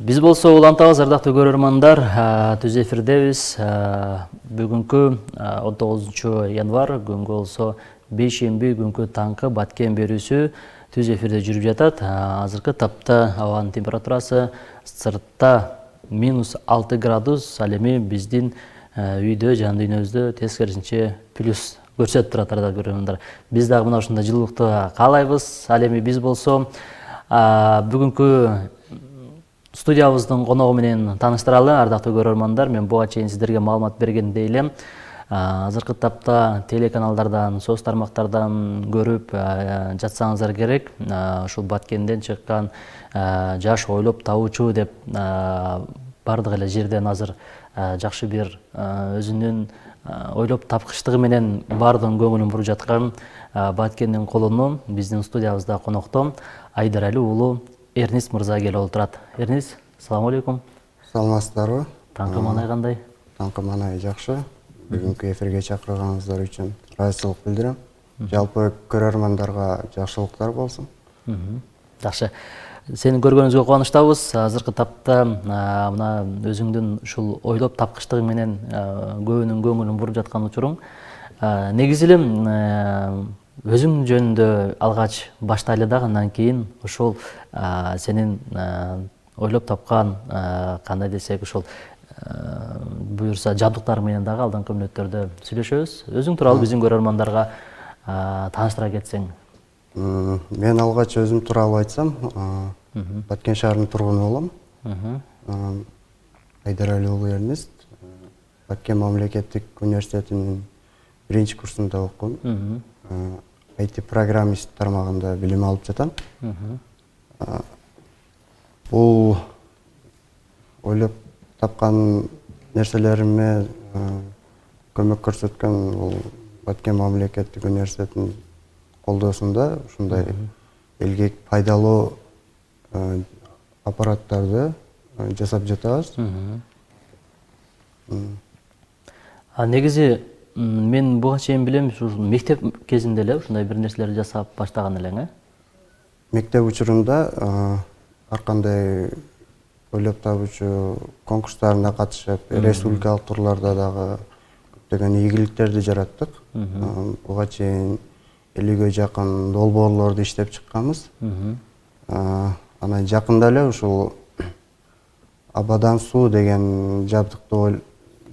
Биз болсо улантабыз, ардактуу көрөрмандар, түз эфирдебиз. Бүгүнкү 19 январь күнгө болсо бейшемби күнгү таңкы Баткен берүүсү түз эфирде жүрүп жатат. Азыркы тапта абанын температурасы сыртта -6 градус, ал эми биздин үйдө, жан дүйнөбүздө тескерисинче плюс көрсөтүп турат, ардактуу көрөрмандар. Биз дагы мына ушундай жылуулукту каалайбыз. Ал эми биз болсо бүгүнкү студиябыздын коногу менен тааныштыралы, ардактуу көрөрмандар. Мен буга чейин сиздерге маалымат бергендей элем. Азыркы тапта телеканалдардан, соц тармактардан көрүп жатсаңыздар керек. Ушул Баткенден чыккан жаш ойлоп табуучу деп бардык эле жерден азыр жакшы бир өзүнүн ойлоп тапкычтыгы менен баардыгын көңүлүн буруп жаткан Баткендин колуну биздин студиябызда конокто Айдарали уулу Эрнис мырза келип отурат. Эрнис, салам алейкум. Саламатсыздарбы? Таңкы маанай кандай? Таңкы маанай жакшы. Бүгүнкү эфирге чакырганыңыздар үчүн ыраазычылык билдирем. Жалпы көрөрмандарга жакшылыктар болсун. Жакшы. Сени көргөнүбүзгө кубанычтабыз. Азыркы тапта мына өзүңдүн ушул ойлоп тапкычтыгың менен көбүнүн көңүлүн буруп жаткан учуруң. Негизи эле өзүң жөнүндө алгач баштайлы дагы, андан кийин ушул сенин ойлоп тапкан кандай десек ушул буюрса жабдыктар менен дагы алдыңкы мүнөттөрдө сүйлөшөбүз. Өзүң тууралуу биздин көрөрмандарга тааныштыра кетсең. Мен алгач өзүм тууралуу айтсам, Баткен шаарынын тургуну болом. Айдарали уулу Эрнис, Баткен мамлекеттик университетинин 1-курсунда окуйм. IT-программист тармагында билим алып жатам. Бул ойлоп тапкан нерселериме көмөк көрсөткөн бул Баткен мамлекеттик университетинин колдоосунда ушундай элге пайдалуу аппараттарды жасап жатабыз. Негизи мен буга чейин билем, ушул мектеп кезинде эле ушундай бир нерселерди жасап баштаган элең, Мектеп учурунда ар кандай ойлоп табуучу конкурстарына катышып, республикалык турларда дагы көптөгөн ийгиликтерди жараттык. Буга чейин 50ге жакын долбоорлорду иштеп чыкканбыз. Анан жакында эле ушул абадан суу деген жабдыкты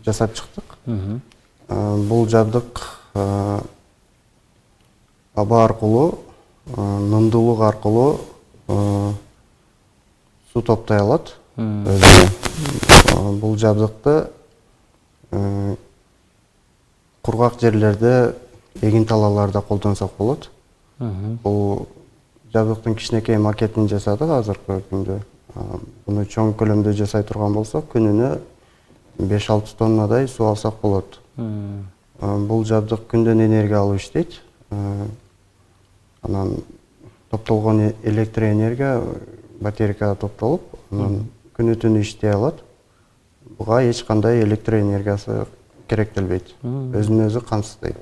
жасап чыктык. Бул жабдык аба аркылуу, нымдуулук аркылуу суу топтой алат. Бул жабдыкты кургак жерлерде, эгин талааларда колдонсок болот. Бул жабдыктын кичинекей макетин жасадык азыркы күндө. Буну чоң көлөмдө жасай турган болсок, күнүнө 5-6 тоннадай суу алсак болот. Бул жабдык күндөн энергия алып иштейт. Анан топтолгон электр энергия батарейкага топтолуп, анан күнү түнү иштей алат. Буга эч кандай электр энергиясы керектелбейт. Өзүн өзү камсыздайт.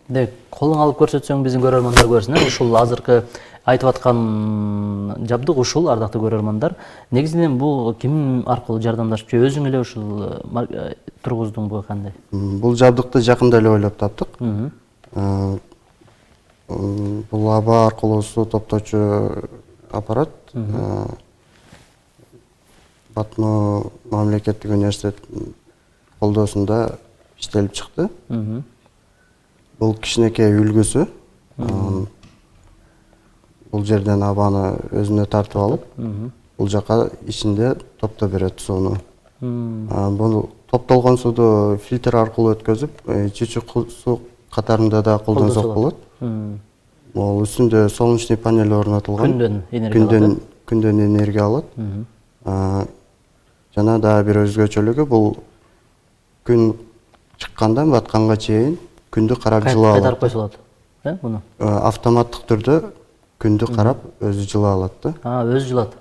Демек, колуң алып көрсөтсөң биздин көрөрмандар көрсүн. Ушул азыркы айтып аткан жабдык ушул, ардактуу көрөрмандар. Негизинен бул ким аркылуу жардамдашып, же өзүң эле ушул тургуздуң бу кандай? Бул жабдыкты жакында эле ойлоп таптык. Бул аба аркылуу суу топтоочу аппарат Батну мамлекеттик университет колдоосунда иштелип чыкты. Бул кичинекей үлгүсү. Бул жерден абаны өзүнө тартып алып, бул жака ичинде топто берет сууну. Бул топтолгон сууду фильтр аркылуу өткөзүп, чычук суу катарында да колдонсок болот. Бул үстүндө солнечный панель орнотулган. Күндөн энергия алат. Жана дагы бир өзгөчөлүгү, бул күн чыккандан батканга чейин күндү карап жыла алат. Кайтарып койсо болот, буну? Автоматтык түрдө күндү карап өзү жыла алат да. Өзү жылат.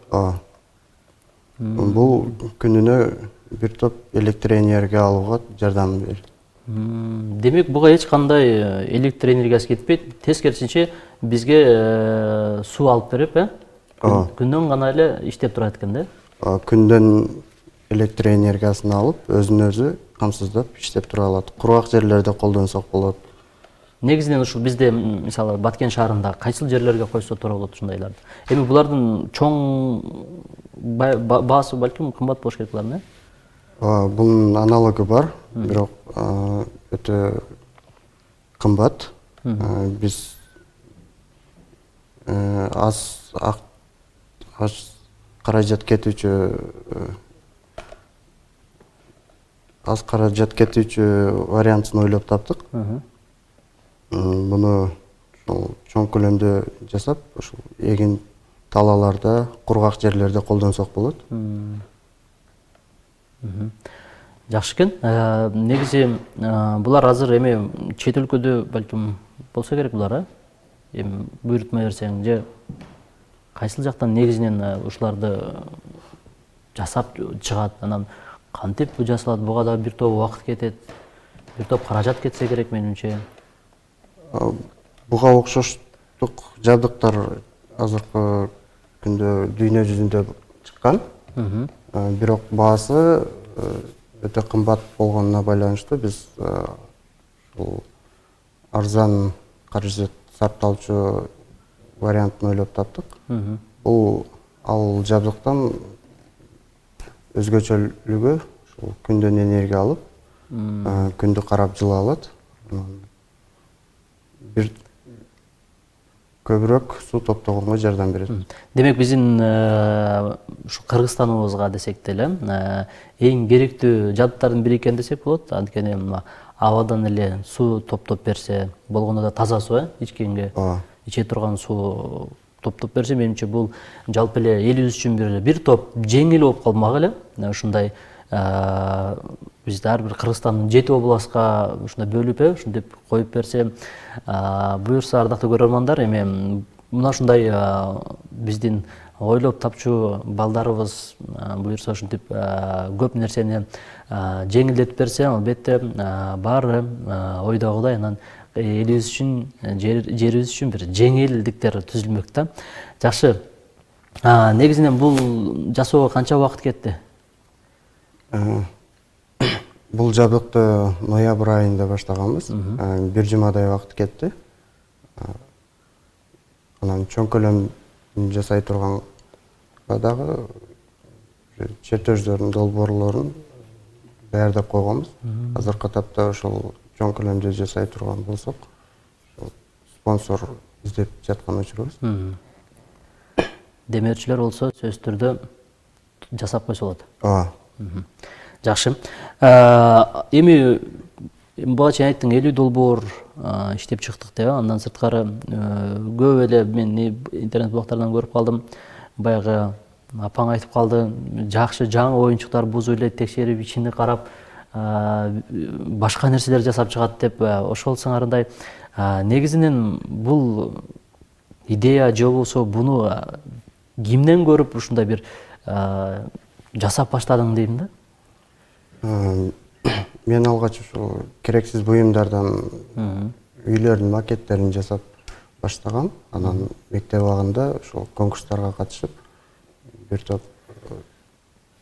Бул күнүнө бир топ электр энергия алууга жардам берет. Демек, буга эч кандай электр энергиясы кетпейт, тескерисинче бизге суу алып берип, күндөн гана эле иштеп турат экен да? күндөн электр энергиясын алып, өзүн өзү камсыздап иштеп тура алат. Кургак жерлерде колдонсок болот. Негизинен ушул бизде мисалы Баткен шаарында кайсыл жерлерге койсо туура болот ушундайларды? Эми булардын чоң баасы балким кымбат болуш керек булардын, Бунун аналогу бар, бирок өтө кымбат. Биз аз каражат кетүүчү вариантын ойлоп таптык. Буну чоң көлөмдө жасап, ушул эгин талааларда, кургак жерлерде колдонсок болот. Жакшы экен. Негизи булар азыр эми чет өлкөдө балким болсо керек булар, эми буйрутма берсең же кайсыл жактан негизинен ушуларды жасап чыгат, анан кантип жасалат, буга да бир топ убакыт кетет, бир топ каражат кетсе керек менимче. Буга окшоштук жабдыктар азыркы күндө дүйнө жүзүндө чыккан. Бирок баасы өтө кымбат болгонуна байланыштуу биз ушул арзан каражат сарпталчу вариантын ойлоп таптык. Бул ал жабдыктан өзгөчөлүгү ушул күндөн энергия алып, күндү карап жыла алат. Бир көбүрөөк суу топтогонго жардам берет. Демек биздин ушу Кыргызстаныбызга десек деле эң керектүү жабдыктардын бири экен десек болот. Анткени абадан эле суу топтоп берсе, болгондо да таза суу, ичкенге иче турган суу топтоп берсе, менимче бул жалпы эле элибиз үчүн бир топ жеңил болуп калмак эле. Ушундай бизде ар бир Кыргызстандын 7 областка ушундай бөлүп, ушинтип коюп берсе, буюрса ардактуу көрөрмандар, эми мына ушундай биздин ойлоп тапчу балдарыбыз буюрса ушинтип көп нерсени жеңилдетип берсе, албетте баары ойдогудай анан элибиз үчүн, жерибиз үчүн бир жеңилдиктер түзүлмөк да. Жакшы. Негизинен бул жасоого канча убакыт кетти? Бул жабдыкты ноябрь айында баштаганбыз. Бир жумадай убакыт кетти. Анан чоң көлөмдө жасай турганга дагы чертеждөрдүн, долбоорлорун даярдап койгонбуз. Азыркы тапта ошол чоң көлөмдө жасай турган болсок, спонсор издеп жаткан учурубуз. Демеушілер болсо сөзсүз түрдө жасап койсо болот. Жакшы. Эми буга чейин айттың, 50 долбоор иштеп чыктык деп, андан сырткары көп эле мен интернет блогтардан көрүп калдым. Баягы апаң айтып калды, жакшы жаңы оюнчуктар бузу эле текшерип, ичине карап, башка нерселер жасап чыгат деп, ошол сыңарындай негизинен бул идея же болбосо буну кимден көрүп ушундай бир жасап баштадың дейм да? Мен алгач ушул керексиз буюмдардан үйлөрдүн макеттерин жасап баштагам. Анан мектеп абагында ушул конкурстарга катышып, бир топ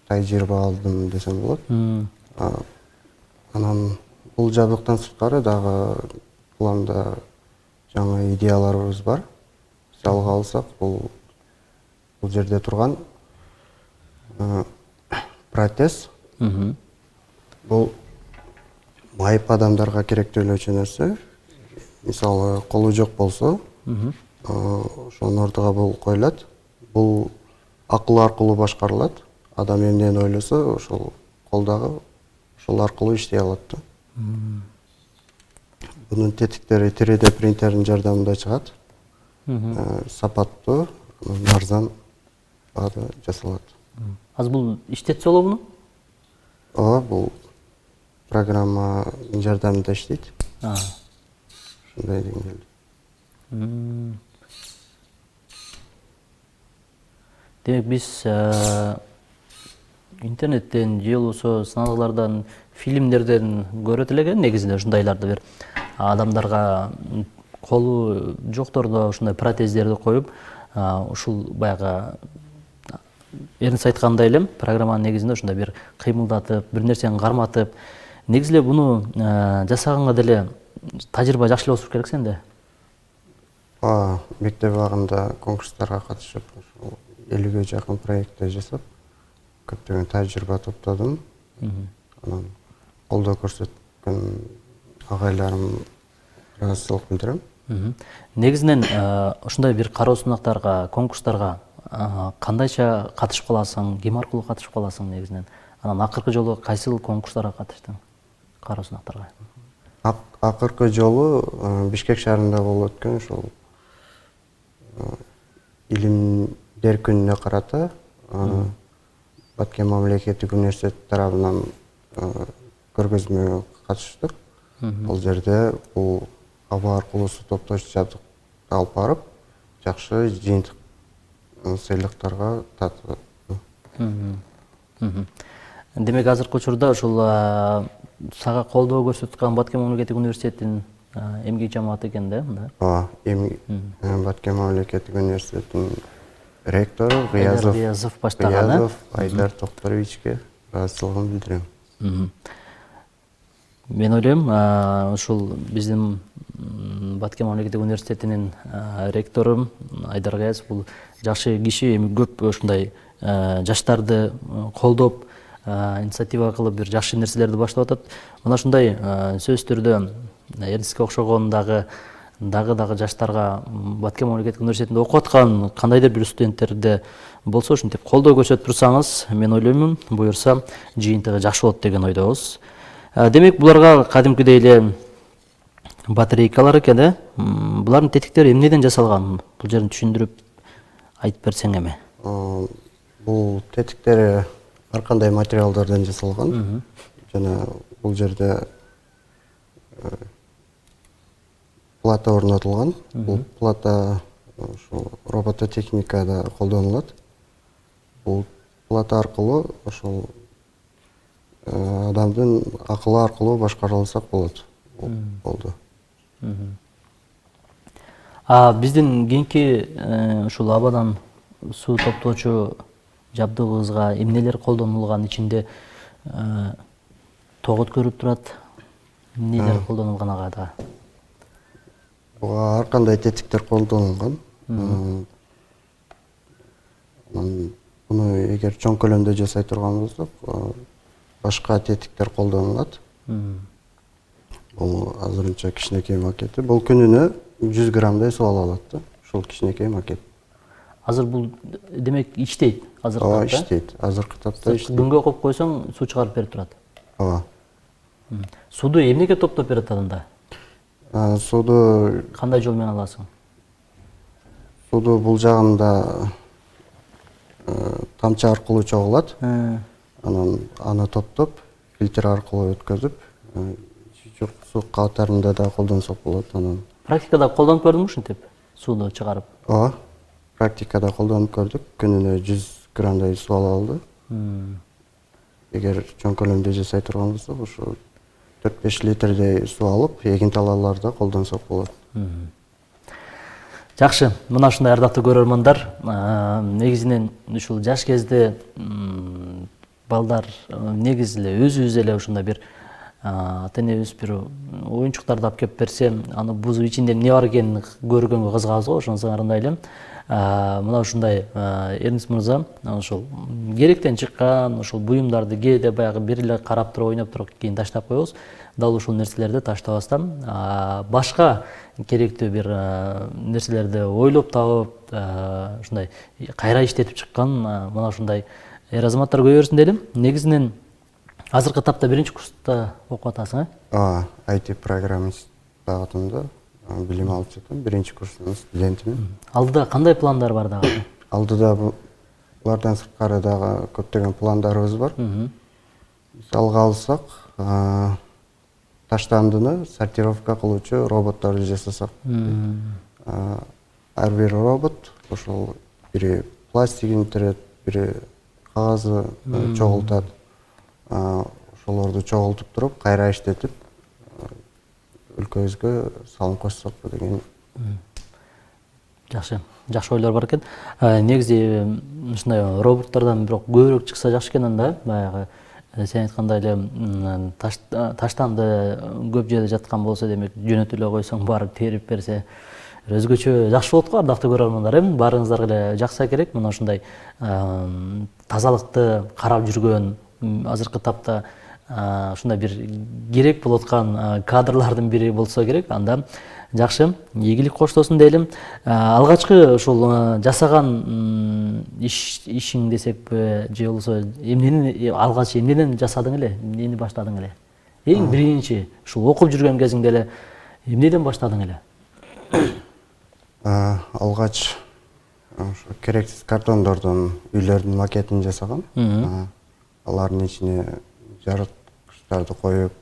тажрыйба алдым десем болот. Анан бул жабдыктан сырткары дагы планда жаңы идеяларыбыз бар. Мисалга алсак, бул жерде турган протез. Бул майып адамдарга керектүүлүүчү нерсе. Мисалы, колу жок болсо, ошонун ордуга бул коюлат. Бул акыл аркылуу башкарылат. Адам эмнени ойлосо, ошол колдагы ошол аркылуу иштей алат да. Бунун тетиктери 3D принтердин жардамында чыгат. Сапаттуу, арзан баада жасалат. Азыр бул иштетсе болобу муну? Ооба, бул программа жардамында иштейт. Ушундай деңгээлде. Демек биз интернеттен же болбосо сыналгылардан, фильмдерден көрөт элек негизинде ушундайларды бир адамдарга колу жоктордо ушундай протездерди коюп, ушул баягы Эрнис айткандай элем, программанын негизинде ушундай бир кыймылдатып, бир нерсени карматып, негизи эле буну жасаганга деле тажрыйба жакшы эле болуш керек сенде. Мектеп абагында конкурстарга катышып, 50ге жакын проекттер жасап, көптөгөн тажрыйба топтодум. Анан колдоо көрсөткөн агайларым ыраазычылык билдирем. Негизинен ушундай бир кароо сунактарга, конкурстарга кандайча катышып каласың, ким аркылуу катышып каласың негизинен? Анан акыркы жолу кайсыл конкурстарга катыштың? Кароо сунактарга. Акыркы жолу Бишкек шаарында болуп өткөн ушул илимдер күнүнө карата Баткен мамлекеттик университет тарабынан көргөзмөгө катыштык. Бул жерде бул аба аркылуу суу топтоочу жабдык алып барып, жакшы жыйынтык сыйлыктарга тартып. Демек азыркы учурда ушул сага колдоо көрсөткөн Баткен мамлекеттик университетинин эмгек жамааты экен да? Баткен мамлекеттик университетинин ректору Гыязов баштаган Айдар Токторовичке ыраазычылыгымды билдирем. Мен ойлойм, ушул биздин Баткен мамлекеттик университетинин ректору Айдар Гыязов бул жакшы киши, эми көп ушундай жаштарды колдоп, инициатива кылып бир жакшы нерселерди баштап атат. Мына ушундай сөзсүз түрдө Эрниске окшогон дагы жаштарга Баткен мамлекеттик университетинде окуп аткан кандайдыр бир студенттерде болсо ушинтип колдоо көрсөтүп турсаңыз, мен ойлоймун, буюрса жыйынтыгы жакшы болот деген ойдобуз. Демек буларга кадимкидей эле батарейкалар экен, э? Булардын тетиктери эмнеден жасалган? Бул жерин түшүндүрүп айтып берсең эми. Бул тетиктери ар кандай материалдардан жасалган. Жана бул жерде плата орнотулган. Бул плата ошол робототехникада колдонулат. Бул плата аркылуу ошол адамдын акылы аркылуу башкарылсак болот. Болду. Биздин кийинки ушул абадан суу топтоочу жабдыгыбызга эмнелер колдонулган? Ичинде тогут көрүп турат. Эмнелер колдонулган ага да? Ар кандай тетиктер колдонулган. Буну эгер чоң көлөмдө жасай турган болсок, башка тетиктер колдонулат. Бул азырынча кичинекей макети. Бул күнүнө 100 граммдай суу ала алат да. Ушул кичинекей макет. Азыр бул демек иштейт азыркы тапта? Иштейт. Азыркы тапта иштейт. Күнгө коюп койсоң, суу чыгарып берип турат. Сууду эмнеге топтоп берет анда? Сууду Кандай жол менен аласың? Сууду бул жагында тамчы аркылуу чогулат. Анан аны топтоп, фильтр аркылуу өткөзүп, чучук суу кабаттарында да колдонсок болот. Анан Практикада колдонуп көрдүңбү ушинтип? Сууну чыгарып? Практикада колдонуп көрдүк. Күнүнө 100 граммдай суу ала алды. Эгер чоң көлөмдө жасай турган болсок, ушу 4-5 литрдей суу алып, эгин талааларда колдонсок болот. Жакшы, мына ушундай ардактуу көрөрмандар, негизинен ушул жаш кезде балдар негизи эле өзүбүз эле ушундай бир ата-энебиз бир оюнчуктарды алып келип берсе, аны бузуп ичинде эмне бар экенин көргөнгө кызыгабыз го, ошонусу ырандай элем. Мына ушундай Эрнис мырза ошол керектен чыккан ошол буюмдарды кээде баягы бир эле карап туруп ойноп туруп кийин таштап коебуз. Дал ушул нерселерди таштабастан башка керектүү бир нерселерди ойлоп табып, ушундай кайра иштетип чыккан мына ушундай эр азаматтар көбөйө берсин дейм. Негизинен азыркы тапта биринчи курста окуп атасың, э? IT программист багытында билим алып жатам, биринчи курстун студентимин. Алдыда кандай пландар бар дагы? Алдыда булардан сырткары дагы көптөгөн пландарыбыз бар. Мисалга алсак, таштандыны сортировка кылуучу роботторду жасасак. Ар бир робот ошол бири пластигин терет, бири кагазды чогултат. Ошолорду чогултуп туруп, кайра иштетип, өлкөбүзгө салым кошсок деген. Жакшы, жакшы ойлор бар экен. Негизи ушундай роботтордон бирок көбүрөөк чыкса жакшы экен анда. Баягы сен айткандай эле таштанды көп жерде жаткан болсо, демек жөнөтүп эле койсоң барып терип берсе, өзгөчө жакшы болот го, ардактуу көрөрмандар. Баарыңыздарга эле жакса керек. Мына ушундай тазалыкты карап жүргөн, азыркы тапта ушундай бир керек болуп аткан кадрлардын бири болсо керек. Анда жакшы, ийгилик коштосун дейли. Алгачкы ушул жасаган ишиң десекпи, же болбосо эмнени алгач эмнеден жасадың эле, эмнени баштадың эле? Эң биринчи ушул окуп жүргөн кезиңде эле эмнеден баштадың эле? Алгач ошо керексиз картондордон үйлөрдүн макетин жасагам. Алардын ичине жарыткычтарды коюп,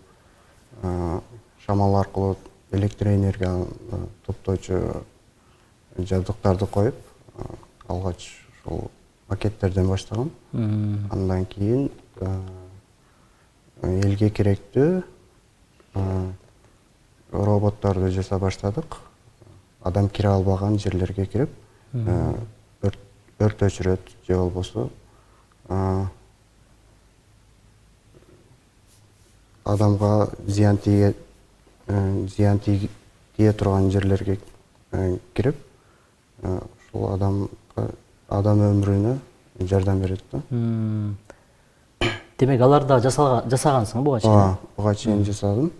шамал аркылуу электр энергияны топтоочу жабдыктарды коюп, алгач ушул макеттерден баштагам. Андан кийин элге керектүү роботторду жасап баштадык. Адам кире албаган жерлерге кирип, өрт өчүрөт же болбосо адамга зыян тие турган жерлерге кирип, ушул адам өмүрүнө жардам берет да. Демек аларда жасагансың буга чейин? Буга чейин жасадым.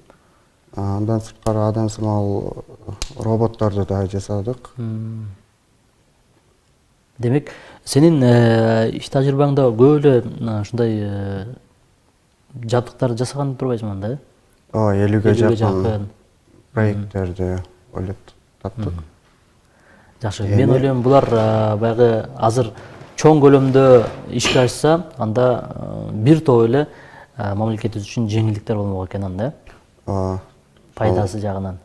Андан сырткары адам сымал роботторду да жасадык. Демек, сенин иш тажрыйбаңда көп эле ушундай жабдыктарды жасаган турбайсың анда? 50ге жакын проекттерди ойлоп таптык. Жакшы, мен ойлойм булар баягы азыр чоң көлөмдө ишке ашса, анда бир топ эле мамлекетибиз үчүн жеңилдиктер болмок экен анда. Пайдасы жагынан.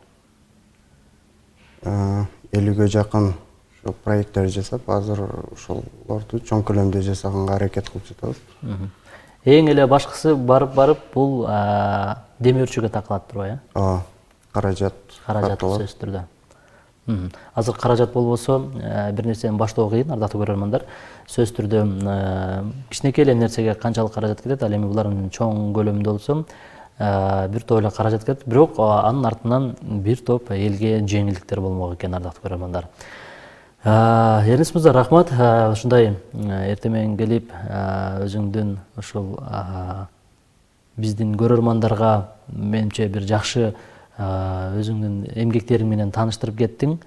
50ге жакын ошо проекттер жасап, азыр ошолорду чоң көлөмдө жасаганга аракет кылып жатабыз. Эң эле башкысы барып бул демөөрчүгө такалат турбайбы? Каражат сөзсүз түрдө. Азыр каражат болбосо бир нерсени баштоо кыйын, ардактуу көрөрмандар. Сөзсүз түрдө кичинекей эле нерсеге канчалык каражат кетет, ал эми булардын чоң көлөмдө болсо бир топ эле каражат кетет, бирок анын артынан бир топ элге жеңилдиктер болмок экен, ардактуу көрөрмандар. Эрнис мырза, рахмат. Ушундай эртең менен келип өзүңдүн ушул биздин көрөрмандарга менимче бир жакшы өзүңдүн эмгектериң менен тааныштырып кеттиң.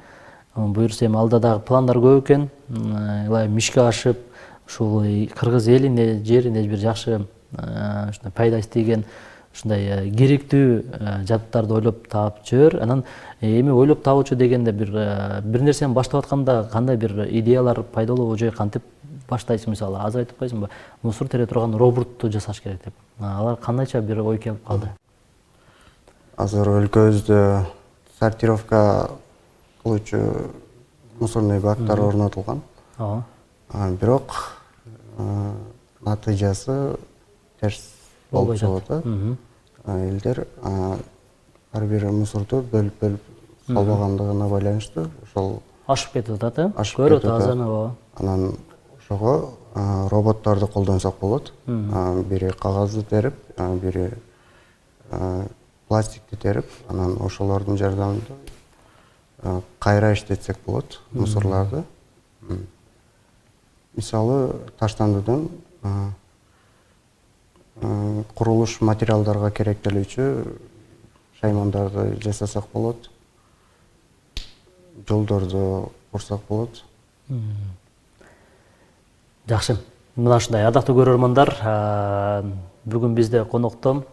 Буюрса эми алда дагы пландар көп экен. Ылайым ишке ашып, ушул кыргыз элине, жерине бир жакшы ушундай пайда издеген, ушундай керектүү жабдыктарды ойлоп таап жөр. Анан эми ойлоп табуучу дегенде бир нерсени баштап атканда кандай бир идеялар пайда болобу, же кантип баштайсың? Мисалы, азыр айтып койсуңбу, мусор тере турган роботту жасаш керек деп. Алар кандайча бир ой келип калды? Азыр өлкөбүздө сортировка кылуучу мусорный бактар орнотулган. Бирок натыйжасы терс болуп чыгат. Элдер ар бир мусорду бөлүп салбагандыгына байланыштуу ошол ашып кетип атат, көрөт азаны. Анан ошого роботторду колдонсок болот. Бири кагазды терип, бири пластикти терип, анан ошолордун жардамында кайра иштетсек болот мусорларды. Мисалы, таштандыдан курулуш материалдарга керектелүүчү шаймандарды жасасак болот, жолдорду курсак болот. Жакшы. Мына ушундай ардактуу көрөрмандар, бүгүн бизде конокто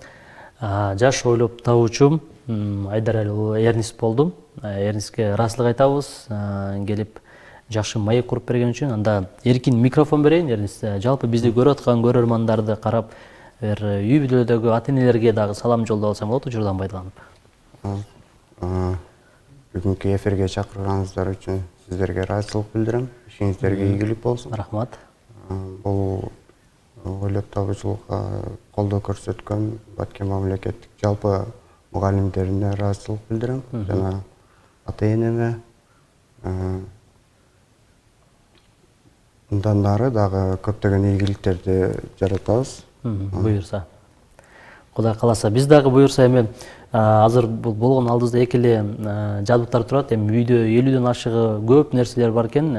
жаш ойлоп табуучу Айдар Эрнис болду. Эрниске ыраазычылык айтабыз, келип жакшы маек куруп берген үчүн. Анда эркин микрофон берейин, Эрнис. Жалпы бизди көрүп аткан көрөрмандарды карап, үй бүлөдөгү ата-энелерге дагы салам жолдоп алсаң болот, учурдан пайдаланып. Бүгүнкү эфирге чакырганыңыздар үчүн сиздерге ыраазычылык билдирем. Ишиңиздерге ийгилик болсун. Рахмат. Бул ойлоп табуучулукка колдоо көрсөткөн Баткен мамлекеттик жалпы мугалимдерине ыраазычылык билдирем. Жана ата-энеме Андан нары дагы көптөгөн ийгиликтерди жаратабыз. Буюрса. Кудай кааласа, биз дагы буюрса эми азыр бул болгон алдыбызда эки эле жабдыктар турат. Эми үйдө 50дөн ашыгы көп нерселер бар экен.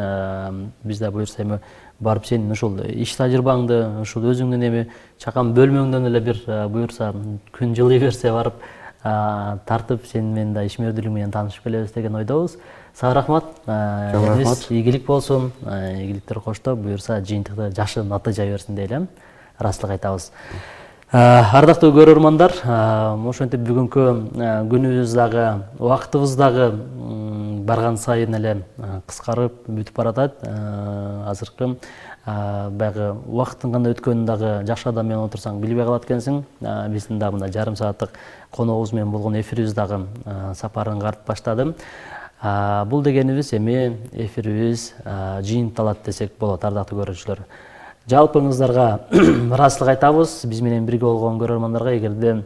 Биз да буюрса эми барып сенин ушул иш тажрыйбаңды, ушул өзүңдүн эми чакан бөлмөңдөн эле бир буюрса күн жылый берсе барып тартып сен менен да ишмердүүлүк менен таанышып келебиз деген ойдобуз. Сага рахмат. Рахмат. Ийгилик болсун. Ийгиликтер коштоп буюрса жыйынтыкта жакшы натыйжа берсин дейлем. Ыраазычылык айтабыз. Ардактуу көрөрмандар, ошентип бүгүнкү күнүбүз дагы, убактыбыз дагы барган сайын эле кыскарып бүтүп баратат. Азыркы баягы убакыттын кандай өткөнүн дагы жакшы адам менен отурсаң билбей калат экенсиң. Биздин дагы мына жарым сааттык коногубуз менен болгон эфирибиз дагы сапарын карып баштады. Бул дегенибиз эми эфирибиз жыйынталат десек болот, ардактуу көрүүчүлөр. Жалпыңыздарга ыраазычылык айтабыз. Биз менен бирге болгон көрөрмандарга эгерде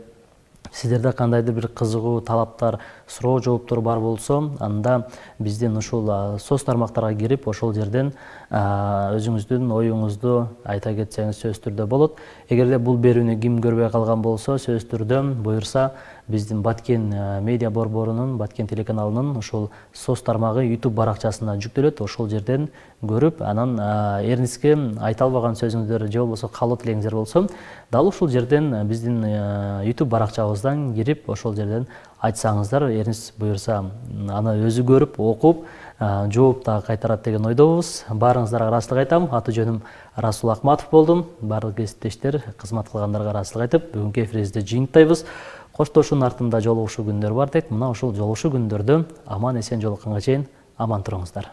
сиздерде кандайдыр бир кызыгуу талаптар, суроо жооптор бар болсо, анда биздин ушул соц тармактарга кирип, ошол жерден өзүңүздүн оюңузду айта кетсеңиз сөзсүз түрдө болот. Эгерде бул берүүнү ким көрбөй калган болсо, сөзсүз түрдө буюрса биздин Баткен медиа борборунун, Баткен телеканалынын ушул соц тармагы YouTube баракчасына жүктөлөт. Ошол жерден көрүп, анан эрниске айта албаган сөзүңүздөр же болбосо каалоо тилегиңиздер болсо, дал ушул жерден биздин YouTube баракчабыздан кирип, ошол жерден айтсаңыздар, эрниз буюрса аны өзү көрүп, окуп, жооп да кайтарат деген ойдобуз. Баарыңыздарга ыраазычылык айтам. Аты жөнүм Расул Акматов болдум. Баардык кесиптештер, кызмат кылгандарга ыраазычылык айтып, бүгүнкү эфирибизди жыйынтайбыз. Коштошуунун артында жолугушуу күндөр бар дейт. Мына ушул жолугушуу күндөрдө аман эсен жолукканга чейин аман туруңуздар.